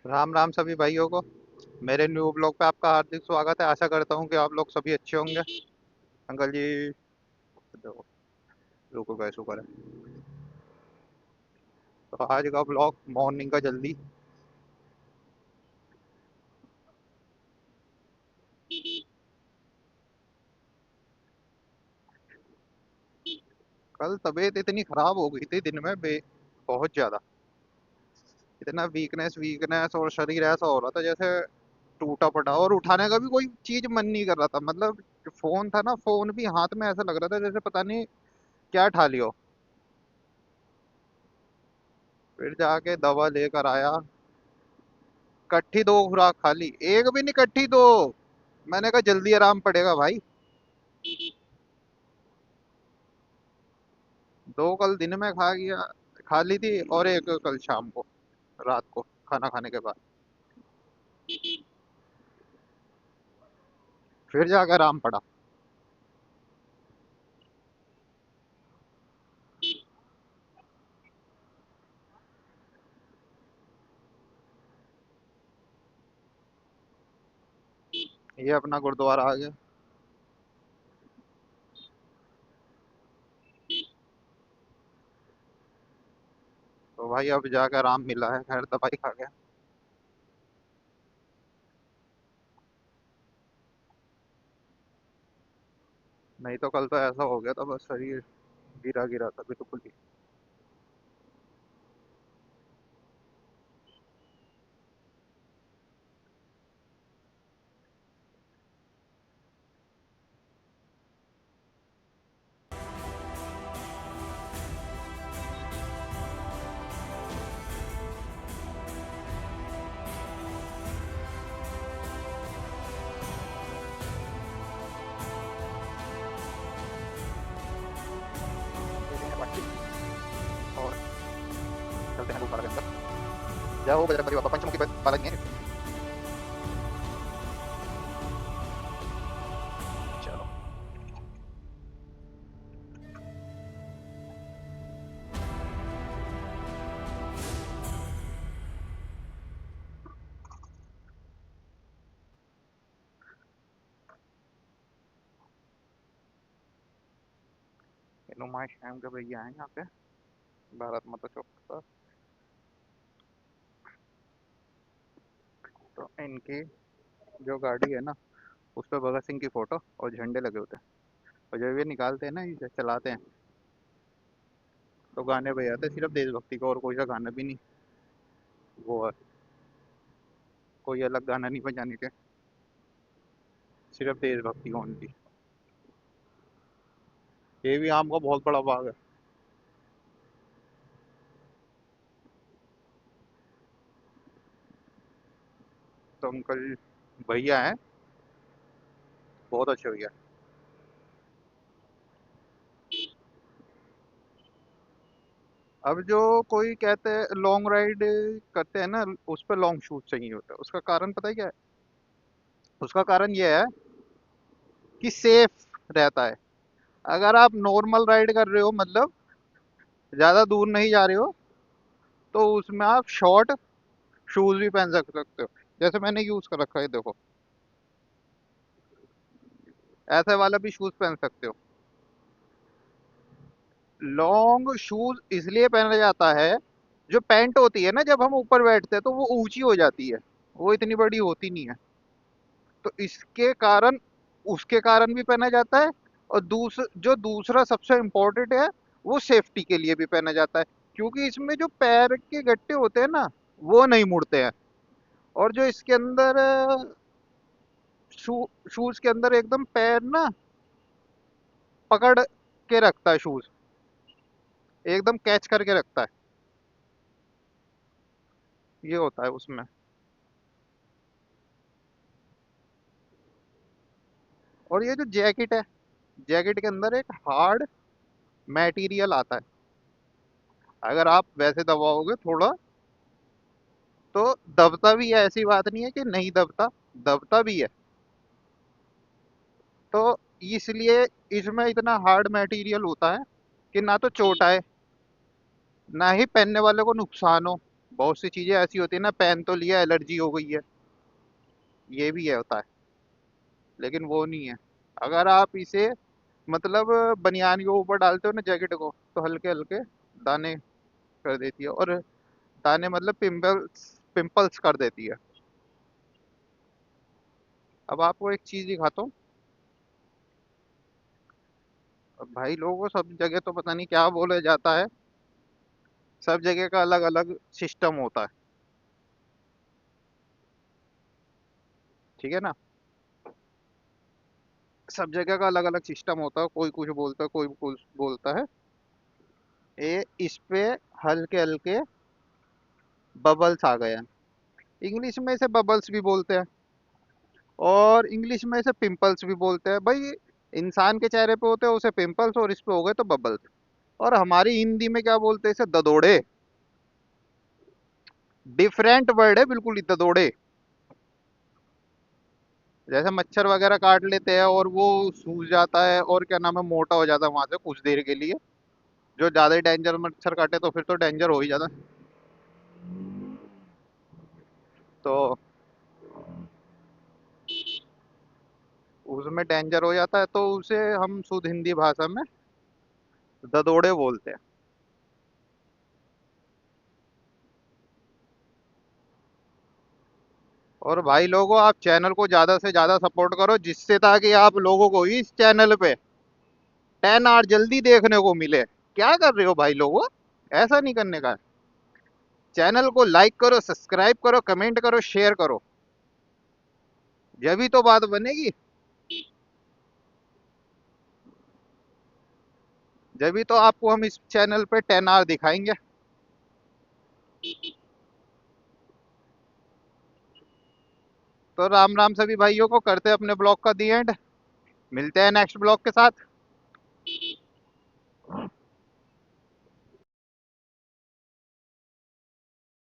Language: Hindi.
राम राम सभी भाइयों को। मेरे न्यू ब्लॉग पे आपका हार्दिक स्वागत है। आशा करता हूँ कि आप लोग सभी अच्छे होंगे। अंकल जी देखो, रुको गए शुक्र है। तो आज का ब्लॉग मॉर्निंग का जल्दी। कल तबीयत इतनी खराब हो गई थी दिन में बहुत ज्यादा। इतना वीकनेस वीकनेस और शरीर ऐसा हो रहा था जैसे टूटा फटा, और उठाने का भी कोई चीज मन नहीं कर रहा था। मतलब जो फोन था ना, फोन भी हाथ में ऐसा लग रहा था जैसे पता नहीं क्या ठा लियो। फिर जाके दवा लेकर आया। कट्ठी दो खुराक खा ली, एक भी नहीं, कट्ठी दो। मैंने कहा जल्दी आराम पड़ेगा भाई। दो कल दिन में खा ली थी, और एक कल शाम को, रात को खाना खाने के बाद। फिर जाकर आराम पड़ा। ये अपना गुरुद्वारा आ गया। तो भाई अब जाकर आराम मिला है, खैर दवाई खा के। नहीं तो कल तो ऐसा हो गया था, बस शरीर गिरा गिरा था बिल्कुल ही। देखेंगे बाकी। और चलते हैं गुरुद्वारा के अंदर। जाओ बजरंग बली बाबा पंचमुखी बालाजी हैं। चलो। नुमाइश टाइम के भैया हैं यहाँ पे, भारत माता चौक पर। तो इनकी जो गाड़ी है ना, उस पर भगत सिंह की फोटो और झंडे लगे होते हैं। और जब ये निकालते हैं ना, ये चलाते हैं, तो गाने बजाते हैं सिर्फ देशभक्ति को, और कोई सा गाना भी नहीं। वो है, कोई अलग गाना नहीं बजाने के, सिर्फ देशभक्ति को उनकी। ये भी आम का बहुत बड़ा बाग है। तो अंकल भैया हैं, बहुत अच्छे भैया। अब जो कोई कहते हैं लॉन्ग राइड करते हैं ना, उस पर लॉन्ग शूज चाहिए होता है। उसका कारण पता है क्या है? उसका कारण ये है कि सेफ रहता है। अगर आप नॉर्मल राइड कर रहे हो, मतलब ज्यादा दूर नहीं जा रहे हो, तो उसमें आप शॉर्ट शूज भी पहन सकते हो। जैसे मैंने यूज कर रखा है, देखो, ऐसे वाला भी शूज पहन सकते हो। लॉन्ग शूज इसलिए पहना जाता है, जो पैंट होती है ना, जब हम ऊपर बैठते हैं तो वो ऊंची हो जाती है, वो इतनी बड़ी होती नहीं है। तो इसके कारण, उसके कारण भी पहना जाता है। और जो दूसरा सबसे इम्पोर्टेंट है, वो सेफ्टी के लिए भी पहना जाता है। क्योंकि इसमें जो पैर के गट्टे होते हैं ना, वो नहीं मुड़ते हैं। और जो इसके अंदर शूज के अंदर एकदम पैर ना पकड़ के रखता है शूज, एकदम कैच करके रखता है। ये होता है उसमें। और ये जो जैकेट है, जैकेट के अंदर एक हार्ड मटेरियल आता है। अगर आप वैसे दबाओगे थोड़ा, तो दबता भी है, ऐसी बात नहीं है कि नहीं दबता, दबता भी है। तो इसलिए इसमें इतना हार्ड मटेरियल होता है कि ना तो चोट आए, ना ही पहनने वाले को नुकसान हो। बहुत सी चीजें ऐसी होती है ना, पेन तो लिया एलर्जी हो गई है, ये भी है होता है। लेकिन वो नहीं है। अगर आप इसे मतलब बनियान के ऊपर डालते हो ना जैकेट को, तो हल्के हल्के दाने कर देती है। और दाने मतलब पिंपल्स, पिंपल्स कर देती है। अब आपको एक चीज दिखाता हूँ। अब भाई लोगों को सब जगह तो पता नहीं क्या बोला जाता है, सब जगह का अलग अलग सिस्टम होता है, ठीक है ना। सब जगह का अलग अलग सिस्टम होता है, कोई कुछ बोलता है, कोई कुछ बोलता है। ये इस पे हल्के हल्के बबल्स आ गए हैं। इंग्लिश में इसे बबल्स भी बोलते हैं, और इंग्लिश में इसे पिंपल्स भी बोलते हैं भाई। इंसान के चेहरे पे होते हैं उसे पिंपल्स, और इस पे हो गए तो बबल्स। और हमारी हिंदी में क्या बोलते हैं इसे? ददोड़े। डिफरेंट वर्ड है बिल्कुल ही, ददोड़े। जैसे मच्छर वगैरह काट लेते हैं और वो सूज जाता है और क्या नाम है, मोटा हो जाता है वहां से कुछ देर के लिए। जो ज्यादा ही डेंजर मच्छर काटे तो फिर तो डेंजर हो ही जाता है। तो उसमें डेंजर हो जाता है, तो उसे हम शुद्ध हिंदी भाषा में ददोड़े बोलते हैं। और भाई लोगों, आप चैनल को ज्यादा से ज्यादा सपोर्ट करो, जिससे ताकि आप लोगों को इस चैनल पे 10 आवर जल्दी देखने को मिले। क्या कर रहे हो भाई लोगों? ऐसा नहीं करने का है। चैनल को लाइक करो, सब्सक्राइब करो, कमेंट करो, शेयर करो, जब भी तो बात बनेगी। जब भी तो आपको हम इस चैनल पे 10 आवर दिखाएंगे। तो राम राम सभी भाइयों को, करते हैं अपने ब्लॉग का दी एंड। मिलते हैं नेक्स्ट ब्लॉग के साथ।